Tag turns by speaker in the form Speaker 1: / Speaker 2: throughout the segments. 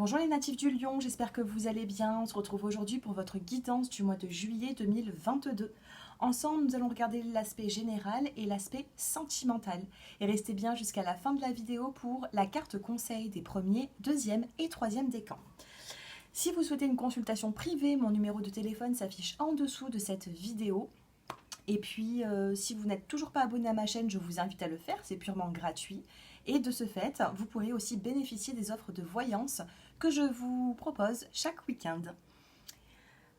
Speaker 1: Bonjour les natifs du Lion, j'espère que vous allez bien. On se retrouve aujourd'hui pour votre guidance du mois de juillet 2022. Ensemble, nous allons regarder l'aspect général et l'aspect sentimental. Et restez bien jusqu'à la fin de la vidéo pour la carte conseil des premiers, deuxième et troisième décans. Si vous souhaitez une consultation privée, mon numéro de téléphone s'affiche en dessous de cette vidéo. Et puis, si vous n'êtes toujours pas abonné à ma chaîne, je vous invite à le faire, c'est purement gratuit. Et de ce fait, vous pourrez aussi bénéficier des offres de voyance que je vous propose chaque week-end.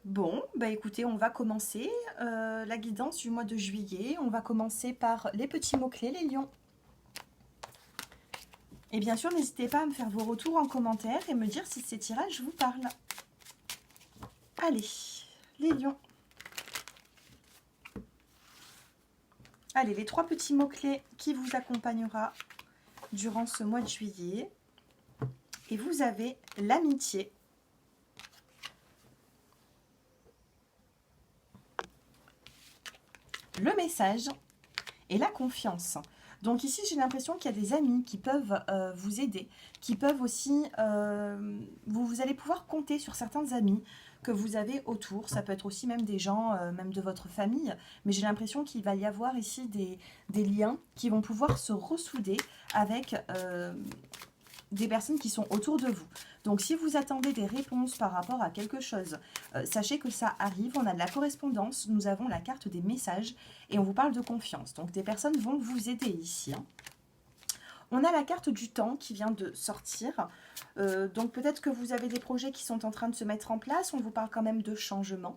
Speaker 1: Bon, bah écoutez, on va commencer la guidance du mois de juillet. On va commencer par les petits mots-clés, les lions. Et bien sûr, n'hésitez pas à me faire vos retours en commentaire et me dire si ces tirages vous parlent. Allez, les lions. Allez, les 3 petits mots-clés qui vous accompagnera durant ce mois de juillet. Et vous avez l'amitié, le message et la confiance. Donc ici, j'ai l'impression qu'il y a des amis qui peuvent vous aider, qui peuvent aussi... vous allez pouvoir compter sur certains amis que vous avez autour. Ça peut être aussi même des gens, même de votre famille. Mais j'ai l'impression qu'il va y avoir ici des liens qui vont pouvoir se ressouder avec des personnes qui sont autour de vous. Donc si vous attendez des réponses par rapport à quelque chose, sachez que ça arrive, on a de la correspondance, nous avons la carte des messages et on vous parle de confiance. Donc des personnes vont vous aider ici. On a la carte du temps qui vient de sortir. Donc peut-être que vous avez des projets qui sont en train de se mettre en place, on vous parle quand même de changement.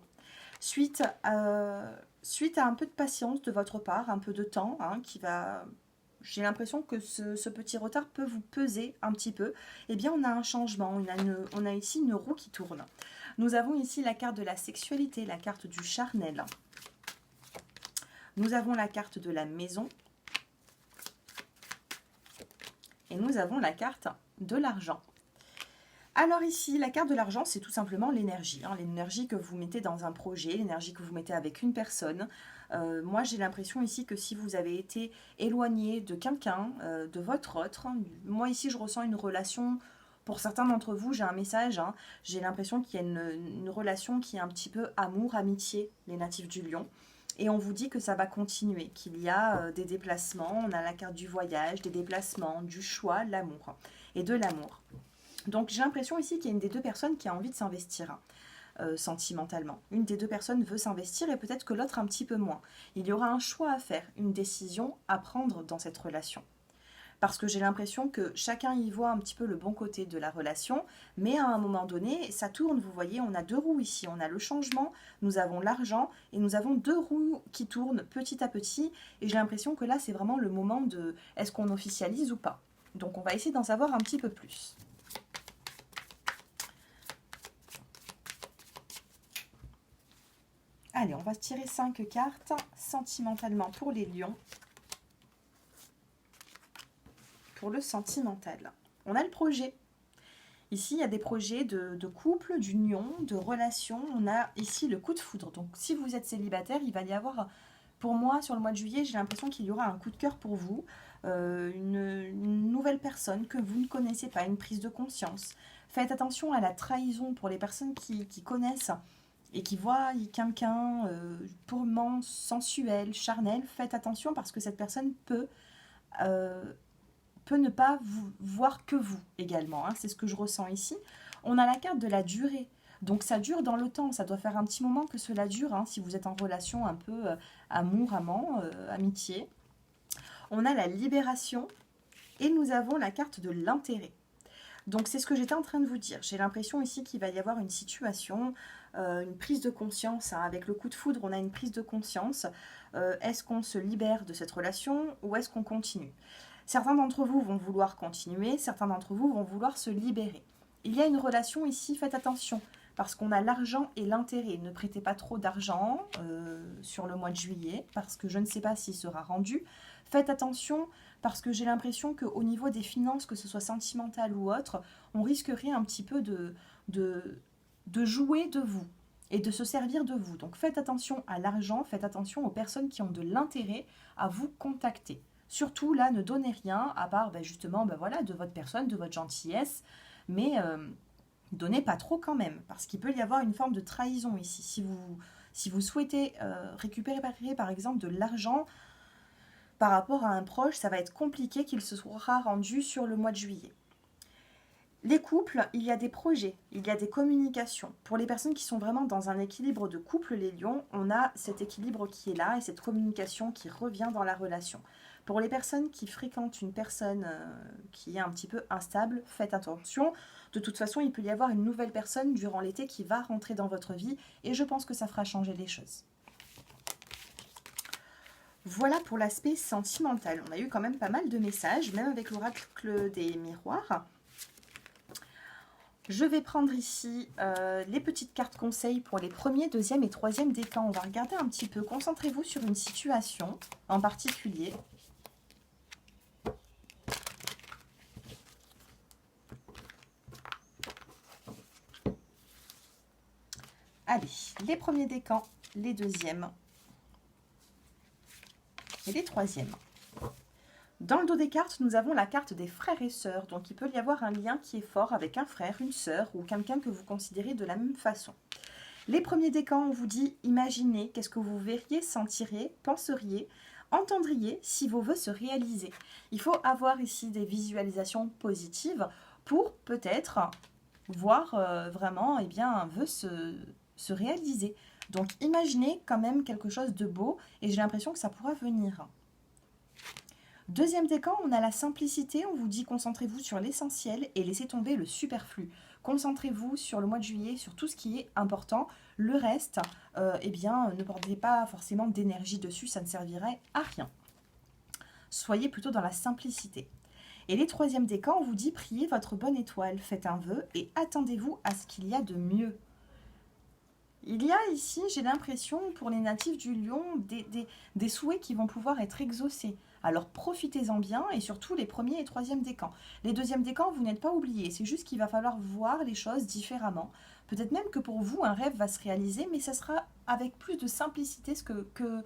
Speaker 1: Suite à un peu de patience de votre part, un peu de temps qui va... J'ai l'impression que ce petit retard peut vous peser un petit peu. Eh bien, on a un changement, on a ici une roue qui tourne. Nous avons ici la carte de la sexualité, la carte du charnel. Nous avons la carte de la maison. Et nous avons la carte de l'argent. Alors ici, la carte de l'argent, c'est tout simplement l'énergie. L'énergie que vous mettez dans un projet, l'énergie que vous mettez avec une personne. Moi, j'ai l'impression ici que si vous avez été éloigné de quelqu'un, de votre autre, moi ici, je ressens une relation... Pour certains d'entre vous, j'ai un message, j'ai l'impression qu'il y a une relation qui est un petit peu amour, amitié, les natifs du Lion. Et on vous dit que ça va continuer, qu'il y a des déplacements, on a la carte du voyage, des déplacements, du choix, de l'amour et de l'amour. Donc j'ai l'impression ici qu'il y a une des deux personnes qui a envie de s'investir sentimentalement. Une des deux personnes veut s'investir et peut-être que l'autre un petit peu moins. Il y aura un choix à faire, une décision à prendre dans cette relation. Parce que j'ai l'impression que chacun y voit un petit peu le bon côté de la relation, mais à un moment donné, ça tourne, vous voyez, on a 2 roues ici, on a le changement, nous avons l'argent, et nous avons 2 roues qui tournent petit à petit, et j'ai l'impression que là, c'est vraiment le moment de est-ce qu'on officialise ou pas. Donc on va essayer d'en savoir un petit peu plus. Allez, on va tirer 5 cartes sentimentalement pour les lions. Pour le sentimental. On a le projet. Ici, il y a des projets de couple, d'union, de relation. On a ici le coup de foudre. Donc, si vous êtes célibataire, il va y avoir, pour moi, sur le mois de juillet, j'ai l'impression qu'il y aura un coup de cœur pour vous. Une nouvelle personne que vous ne connaissez pas, une prise de conscience. Faites attention à la trahison pour les personnes qui connaissent et qui voient quelqu'un purement sensuel, charnel. Faites attention parce que cette personne peut ne pas vous voir que vous également. C'est ce que je ressens ici. On a la carte de la durée. Donc ça dure dans le temps. Ça doit faire un petit moment que cela dure. Si vous êtes en relation un peu amour, amant, amitié. On a la libération. Et nous avons la carte de l'intérêt. Donc c'est ce que j'étais en train de vous dire. J'ai l'impression ici qu'il va y avoir une situation, une prise de conscience. Avec le coup de foudre, on a une prise de conscience. Est-ce qu'on se libère de cette relation ou est-ce qu'on continue ? Certains d'entre vous vont vouloir continuer, certains d'entre vous vont vouloir se libérer. Il y a une relation ici, faites attention, parce qu'on a l'argent et l'intérêt. Ne prêtez pas trop d'argent sur le mois de juillet, parce que je ne sais pas s'il sera rendu. Faites attention, parce que j'ai l'impression qu'au niveau des finances, que ce soit sentimental ou autre, on risquerait un petit peu de jouer de vous et de se servir de vous. Donc faites attention à l'argent, faites attention aux personnes qui ont de l'intérêt à vous contacter. Surtout, là, ne donnez rien, à part justement voilà, de votre personne, de votre gentillesse. Mais Donnez pas trop quand même, parce qu'il peut y avoir une forme de trahison ici. Si vous souhaitez récupérer par exemple de l'argent par rapport à un proche, ça va être compliqué qu'il se sera rendu sur le mois de juillet. Les couples, il y a des projets, il y a des communications. Pour les personnes qui sont vraiment dans un équilibre de couple, les lions, on a cet équilibre qui est là et cette communication qui revient dans la relation. Pour les personnes qui fréquentent une personne qui est un petit peu instable, faites attention. De toute façon, il peut y avoir une nouvelle personne durant l'été qui va rentrer dans votre vie et je pense que ça fera changer les choses. Voilà pour l'aspect sentimental. On a eu quand même pas mal de messages, même avec l'oracle des miroirs. Je vais prendre ici les petites cartes conseils pour les premiers, deuxième et troisième décans. On va regarder un petit peu. Concentrez-vous sur une situation en particulier. Allez, les premiers décans, les deuxièmes et les troisièmes. Dans le dos des cartes, nous avons la carte des frères et sœurs. Donc, il peut y avoir un lien qui est fort avec un frère, une sœur ou quelqu'un que vous considérez de la même façon. Les premiers décans, on vous dit, imaginez qu'est-ce que vous verriez, sentiriez, penseriez, entendriez si vos vœux se réalisaient. Il faut avoir ici des visualisations positives pour peut-être voir vraiment un vœu se réaliser. Donc, imaginez quand même quelque chose de beau et j'ai l'impression que ça pourra venir. Deuxième décan, on a la simplicité, on vous dit concentrez-vous sur l'essentiel et laissez tomber le superflu. Concentrez-vous sur le mois de juillet, sur tout ce qui est important. Le reste, ne portez pas forcément d'énergie dessus, ça ne servirait à rien. Soyez plutôt dans la simplicité. Et les troisièmes décans, on vous dit priez votre bonne étoile, faites un vœu et attendez-vous à ce qu'il y a de mieux. Il y a ici, j'ai l'impression, pour les natifs du lion, des souhaits qui vont pouvoir être exaucés. Alors profitez-en bien et surtout les premiers et troisièmes décans. Les deuxièmes décans, vous n'êtes pas oubliés. C'est juste qu'il va falloir voir les choses différemment. Peut-être même que pour vous, un rêve va se réaliser, mais ça sera avec plus de simplicité que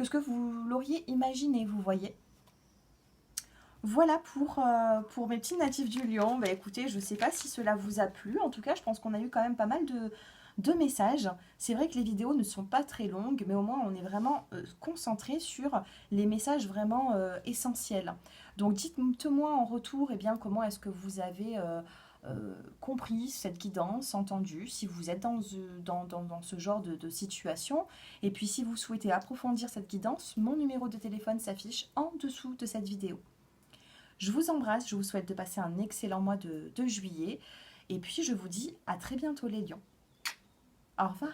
Speaker 1: ce que vous l'auriez imaginé, vous voyez. Voilà pour mes petits natifs du lion. Bah, écoutez, je ne sais pas si cela vous a plu. En tout cas, je pense qu'on a eu quand même pas mal de messages. C'est vrai que les vidéos ne sont pas très longues, mais au moins on est vraiment concentré sur les messages vraiment essentiels. Donc dites-moi en retour comment est-ce que vous avez compris cette guidance, entendu, si vous êtes dans ce genre de situation. Et puis si vous souhaitez approfondir cette guidance, mon numéro de téléphone s'affiche en dessous de cette vidéo. Je vous embrasse, je vous souhaite de passer un excellent mois de juillet. Et puis je vous dis à très bientôt les lions. Au revoir.